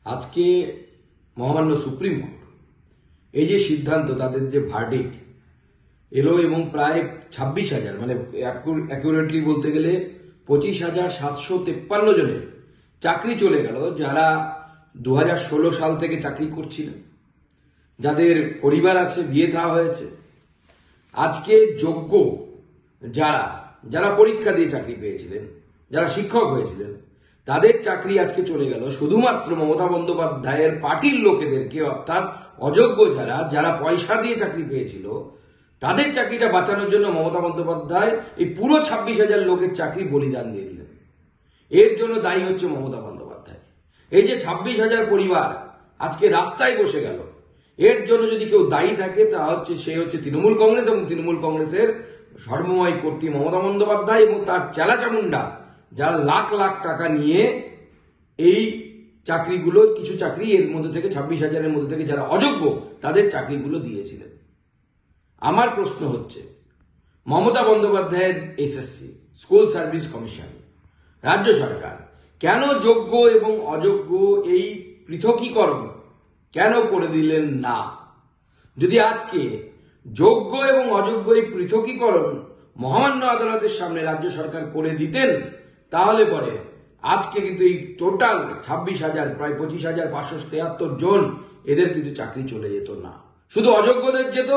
আজকে মহামান্য supreme court এই যে সিদ্ধান্ত, তাদের যে ভার্ডিক্ট এলো এবং প্রায় 26,000 মানে অ্যাকুরেটলি বলতে গেলে 25,753 জনের চাকরি চলে গেল, যারা 2016 সাল থেকে চাকরি করছিলেন, যাদের পরিবার আছে, বিয়ে থা হয়েছে। আজকে যোগ্য যারা যারা পরীক্ষা দিয়ে চাকরি পেয়েছিলেন, যারা শিক্ষক হয়েছিলেন, তাদের চাকরি আজকে চলে গেল শুধুমাত্র মমতা বন্দ্যোপাধ্যায়ের পার্টির লোকেদেরকে, অর্থাৎ অযোগ্য যারা যারা পয়সা দিয়ে চাকরি পেয়েছিল, তাদের চাকরিটা বাঁচানোর জন্য মমতা বন্দ্যোপাধ্যায় এই পুরো 26,000 লোকের চাকরি বলিদান দিয়ে দিলেন। এর জন্য দায়ী হচ্ছে মমতা বন্দ্যোপাধ্যায়। এই যে 26,000 পরিবার আজকে রাস্তায় বসে গেল, এর জন্য যদি কেউ দায়ী থাকে তা হচ্ছে সে হচ্ছে তৃণমূল কংগ্রেস এবং তৃণমূল কংগ্রেসের সর্বময় কর্ত্রী মমতা বন্দ্যোপাধ্যায় এবং তার চেলাচামুন্ডা, যারা লাখ লাখ টাকা নিয়ে এই চাকরিগুলো, কিছু চাকরি এর মধ্যে থেকে 26,000-এর মধ্যে থেকে যারা অযোগ্য তাদের চাকরিগুলো দিয়েছিলেন। আমার প্রশ্ন হচ্ছে, মমতা বন্দ্যোপাধ্যায়ের এসএসসি স্কুল সার্ভিস কমিশন, রাজ্য সরকার কেন যোগ্য এবং অযোগ্য এই পৃথকীকরণ কেন করে দিলেন না? যদি আজকে যোগ্য এবং অযোগ্য এই পৃথকীকরণ মহামান্য আদালতের সামনে রাজ্য সরকার করে দিতেন, তাহলে পরে আজকে কিন্তু এই টোটাল 26,000 প্রায় 25,573 জন এদের কিন্তু চাকরি চলে যেত না। শুধু অযোগ্যদের যেত,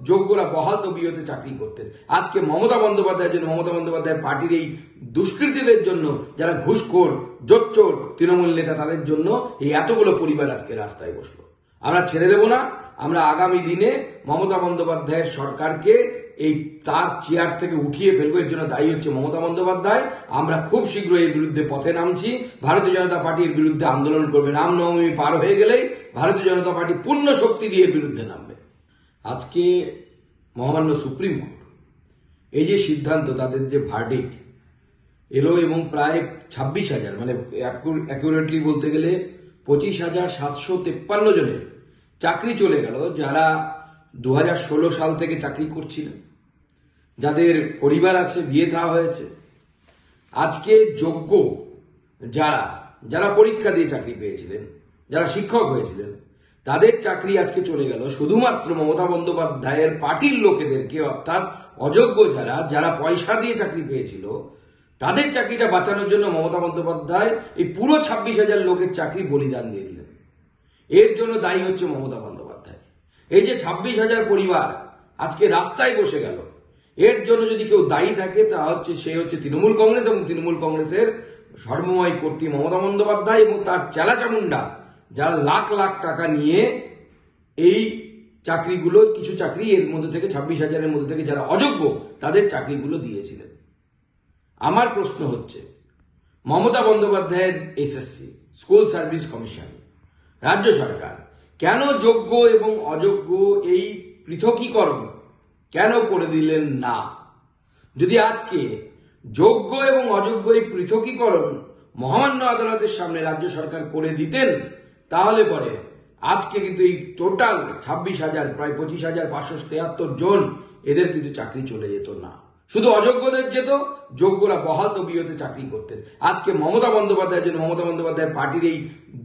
যোগ্যরা বহাল তবিয়তে চাকরি করতেন। আজকে মমতা বন্দ্যোপাধ্যায়ের জন্য, মমতা বন্দ্যোপাধ্যায়ের পার্টির এই দুষ্কৃতীদের জন্য, যারা ঘুষখোর, জোচ্চোর তৃণমূল নেতা, তাদের জন্য এই এতগুলো পরিবার আজকে রাস্তায় বসলো। আমরা ছেড়ে দেব না। আমরা আগামী দিনে মমতা বন্দ্যোপাধ্যায়ের সরকারকে এই তার চেয়ার থেকে উঠিয়ে ফেলবো। এর জন্য দায়ী হচ্ছে মমতা বন্দ্যোপাধ্যায়। আমরা খুব শীঘ্রই এর বিরুদ্ধে পথে নামছি। ভারতীয় জনতা পার্টি এর বিরুদ্ধে আন্দোলন করবে। রামনবমী পার হয়ে গেলেই ভারতীয় জনতা পার্টি পূর্ণ শক্তি দিয়ে এর বিরুদ্ধে নামবে। আজকে মহামান্য সুপ্রিম কোর্ট এই যে সিদ্ধান্ত, তাদের যে ভার্ডিক্ট এলো এবং প্রায় 26,000 মানে অ্যাকুরেটলি বলতে গেলে 25,753 জনের চাকরি চলে গেল, যারা 2016 সাল থেকে চাকরি করছিলেন, যাদের পরিবার আছে, বিয়ে থা হয়েছে। আজকে যোগ্য যারা যারা পরীক্ষা দিয়ে চাকরি পেয়েছিলেন, যারা শিক্ষক হয়েছিলেন, তাদের চাকরি আজকে চলে গেল শুধুমাত্র মমতা বন্দ্যোপাধ্যায়ের পার্টির লোকেদেরকে, অর্থাৎ অযোগ্য যারা যারা পয়সা দিয়ে চাকরি পেয়েছিল, তাদের চাকরিটা বাঁচানোর জন্য মমতা বন্দ্যোপাধ্যায় এই পুরো 26,000 লোকের চাকরি বলিদান দিয়ে দিলেন। এর জন্য দায়ী হচ্ছে মমতা বন্দ্যোপাধ্যায়। এই যে 26,000 পরিবার আজকে রাস্তায় বসে গেল, এর জন্য যদি কেউ দায়ী থাকে তা হচ্ছে সে হচ্ছে তৃণমূল কংগ্রেস এবং তৃণমূল কংগ্রেসের সর্বময় কর্ত্রী মমতা বন্দ্যোপাধ্যায় এবং তার চেলাচামুন্ডা, যারা লাখ লাখ টাকা নিয়ে এই চাকরিগুলো, কিছু চাকরি এর মধ্যে থেকে 26,000-এর মধ্যে থেকে যারা অযোগ্য তাদের চাকরিগুলো দিয়েছিলেন। আমার প্রশ্ন হচ্ছে, মমতা বন্দ্যোপাধ্যায়ের এসএসসি স্কুল সার্ভিস কমিশন, রাজ্য সরকার কেন যোগ্য এবং অযোগ্য এই পৃথকীকরণ কেন করে দিলেন না? যদি আজকে যোগ্য এবং অযোগ্য এই পৃথকীকরণ মহামান্য আদালতের সামনে রাজ্য সরকার করে দিতেন, তাহলে পরে আজকে কিন্তু এই টোটাল 26,000 প্রায় 25,573 জন এদের কিন্তু চাকরি চলে যেত না। শুধু অযোগ্যদের যেত, যোগ্যরা বহাল তবিয়তে চাকরি করতেন। আজকে মমতা বন্দ্যোপাধ্যায়ের জন্য, মমতা বন্দ্যোপাধ্যায়ের পার্টির এই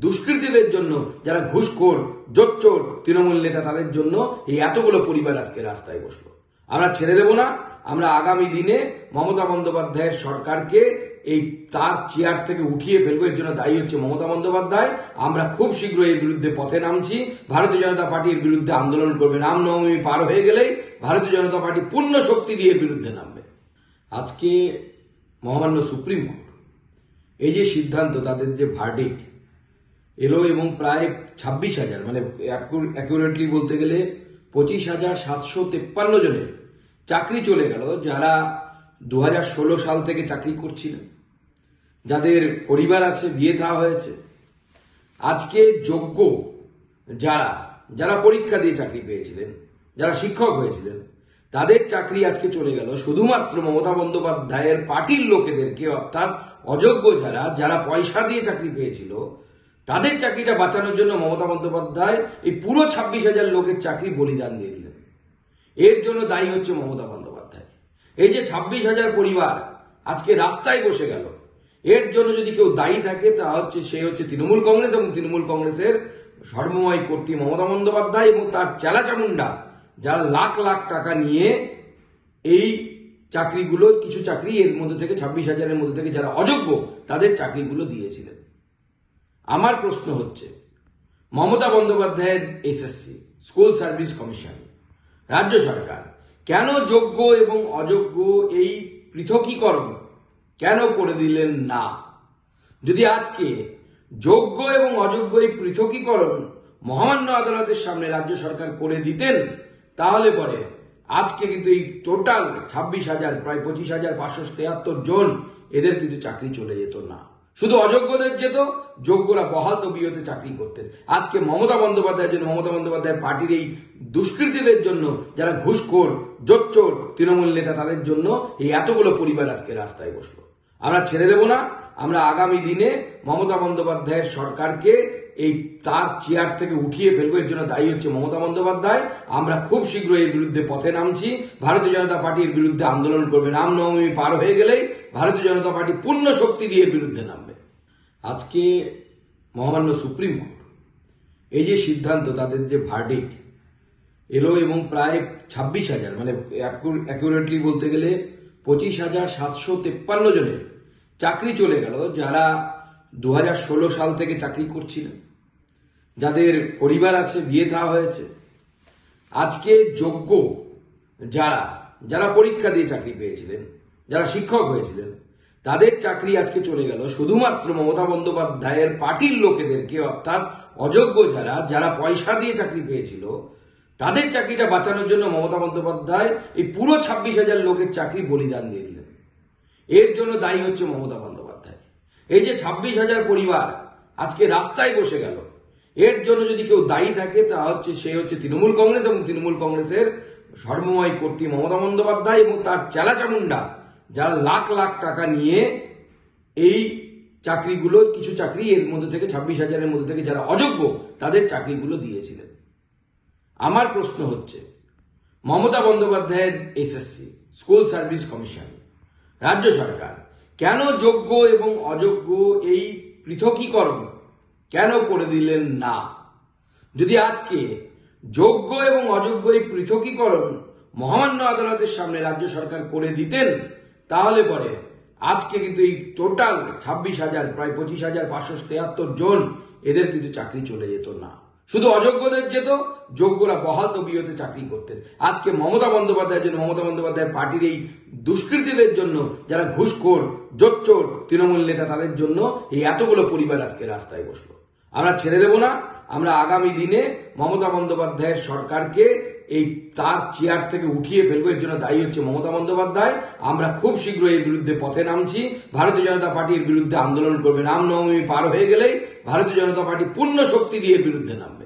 দুষ্কৃতীদের জন্য, যারা ঘুষখোর, জোচ্চোর তৃণমূল নেতা, তাদের জন্য এই এতগুলো পরিবার আজকে রাস্তায় বসলো। আমরা ছেড়ে দেব না। আমরা আগামী দিনে মমতা বন্দ্যোপাধ্যায়ের সরকারকে এই তার চেয়ার থেকে উঠিয়ে ফেলবো। এর জন্য দায়ী হচ্ছে মমতা বন্দ্যোপাধ্যায়। আমরা খুব শীঘ্রই এর বিরুদ্ধে পথে নামছি। ভারতীয় জনতা পার্টি এর বিরুদ্ধে আন্দোলন করবে। রামনবমী পার হয়ে গেলেই ভারতীয় জনতা পার্টি পূর্ণ শক্তি দিয়ে এর বিরুদ্ধে নামবে। আজকে মহামান্য সুপ্রিম কোর্ট এই যে সিদ্ধান্ত, তাদের যে ভার্ডিক্ট এলো এবং প্রায় 26,000 মানে অ্যাকুরেটলি বলতে গেলে 25,753 জনের চাকরি চলে গেল, যারা 2016 সাল থেকে চাকরি করছিলেন, যাদের পরিবার আছে, বিয়ে থা হয়েছে। আজকে যোগ্য যারা যারা পরীক্ষা দিয়ে চাকরি পেয়েছিলেন, যারা শিক্ষক হয়েছিলেন, তাদের চাকরি আজকে চলে গেল শুধুমাত্র মমতা বন্দ্যোপাধ্যায়ের পার্টির লোকেদেরকে, অর্থাৎ অযোগ্য যারা যারা পয়সা দিয়ে চাকরি পেয়েছিল, তাদের চাকরিটা বাঁচানোর জন্য মমতা বন্দ্যোপাধ্যায় এই পুরো 26,000 লোকের চাকরি বলিদান দিয়ে দিলেন। এর জন্য দায়ী হচ্ছে মমতা বন্দ্যোপাধ্যায়। এই যে 26,000 পরিবার আজকে রাস্তায় বসে গেল, এর জন্য যদি কেউ দায়ী থাকে তা হচ্ছে সে হচ্ছে তৃণমূল কংগ্রেস এবং তৃণমূল কংগ্রেসের সর্বময় কর্ত্রী মমতা বন্দ্যোপাধ্যায় এবং তার চেলাচামুন্ডা, যারা লাখ লাখ টাকা নিয়ে এই চাকরিগুলো, কিছু চাকরি এর মধ্যে থেকে 26,000-এর মধ্যে থেকে যারা অযোগ্য তাদের চাকরিগুলো দিয়েছিলেন। আমার প্রশ্ন হচ্ছে, মমতা বন্দ্যোপাধ্যায়ের এসএসসি স্কুল সার্ভিস কমিশন, রাজ্য সরকার কেন যোগ্য এবং অযোগ্য এই পৃথকীকরণ কেন করে দিলেন না? যদি আজকে যোগ্য এবং অযোগ্য এই পৃথকীকরণ মহামান্য আদালতের সামনে রাজ্য সরকার করে দিতেন, তাহলে পরে আজকে কিন্তু এই টোটাল 26,000, প্রায় 25,573 জন, এদের কিন্তু চাকরি চলে যেত না। শুধু অযোগ্যদের যেত, যোগ্যরা বহাল তবিয়তে চাকরি করতেন। আজকে মমতা বন্দ্যোপাধ্যায়ের জন্য, মমতা বন্দ্যোপাধ্যায় পার্টির এই দুষ্কৃতীদের জন্য, যারা ঘুষখোর, জোচ্চোর তৃণমূল নেতা, তাদের জন্য এই এতগুলো পরিবার আজকে রাস্তায় বসলো। আমরা ছেড়ে দেব না। আমরা আগামী দিনে মমতা বন্দ্যোপাধ্যায়ের সরকারকে এই তার চেয়ার থেকে উঠিয়ে ফেলবো। এর জন্য দায়ী হচ্ছে মমতা বন্দ্যোপাধ্যায়। আমরা খুব শীঘ্রই এর বিরুদ্ধে পথে নামছি। ভারতীয় জনতা পার্টি এর বিরুদ্ধে আন্দোলন করবে। রামনবমী পার হয়ে গেলেই ভারতীয় জনতা পার্টি পূর্ণ শক্তি দিয়ে এর বিরুদ্ধে নামবে। আজকে মহামান্য সুপ্রিম কোর্ট এই যে সিদ্ধান্ত, তাদের যে ভার্ডিক্ট এলো, এবং প্রায় 26,000, মানে অ্যাকুরেটলি বলতে গেলে 25,753 জনের চাকরি চলে গেল, যারা 2016 সাল থেকে চাকরি করছিলেন, যাদের পরিবার আছে, বিয়ে থা হয়েছে। আজকে যোগ্য যারা যারা পরীক্ষা দিয়ে চাকরি পেয়েছিলেন, যারা শিক্ষক হয়েছিলেন, তাদের চাকরি আজকে চলে গেল শুধুমাত্র মমতা বন্দ্যোপাধ্যায়ের পার্টির লোকেদেরকে, অর্থাৎ অযোগ্য যারা যারা পয়সা দিয়ে চাকরি পেয়েছিল, তাদের চাকরিটা বাঁচানোর জন্য মমতা বন্দ্যোপাধ্যায় এই পুরো 26,000 লোকের চাকরি বলিদান দিয়ে দিলেন। এর জন্য দায়ী হচ্ছে মমতা বন্দ্যোপাধ্যায়। এই যে 26,000 পরিবার আজকে রাস্তায় বসে গেল, এর জন্য যদি কেউ দায়ী থাকে তা হচ্ছে সে হচ্ছে তৃণমূল কংগ্রেস এবং তৃণমূল কংগ্রেসের সর্বময় কর্ত্রী মমতা বন্দ্যোপাধ্যায় এবং তার চেলাচামুন্ডা, যারা লাখ লাখ টাকা নিয়ে এই চাকরিগুলো, কিছু চাকরি এর মধ্যে থেকে 26,000-এর মধ্যে থেকে যারা অযোগ্য তাদের চাকরিগুলো দিয়েছিলেন। আমার প্রশ্ন হচ্ছে, মমতা বন্দ্যোপাধ্যায়ের এসএসসি স্কুল সার্ভিস কমিশন, রাজ্য সরকার কেন যোগ্য এবং অযোগ্য এই পৃথকীকরণ কেন করে দিলেন না? যদি আজকে যোগ্য এবং অযোগ্য এই পৃথকীকরণ মহামান্য আদালতের সামনে রাজ্য সরকার করে দিতেন, তাহলে পরে আজকে কিন্তু এই টোটাল 26,000, প্রায় 25,573 জন, এদের কিন্তু চাকরি চলে যেত না। শুধু অযোগ্যদের যেত, যোগ্যরা বহাল তবিয়তে চাকরি করতেন। আজকে মমতা বন্দ্যোপাধ্যায়ের জন্য, মমতা বন্দ্যোপাধ্যায় পার্টির এই দুষ্কৃতীদের জন্য, যারা ঘুষখোর, জোচ্চোর তৃণমূল নেতা, তাদের জন্য এই এতগুলো পরিবার আজকে রাস্তায় বসলো। আমরা ছেড়ে দেব না। আমরা আগামী দিনে মমতা বন্দ্যোপাধ্যায়ের সরকারকে এই তার চেয়ার থেকে উঠিয়ে ফেলবো। এর জন্য দায়ী হচ্ছে মমতা বন্দ্যোপাধ্যায়। আমরা খুব শীঘ্রই এর বিরুদ্ধে পথে নামছি। ভারতীয় জনতা পার্টি এর বিরুদ্ধে আন্দোলন করবে। রামনবমী পার হয়ে গেলেই ভারতীয় জনতা পার্টি পূর্ণ শক্তি দিয়ে এর বিরুদ্ধে নামবে।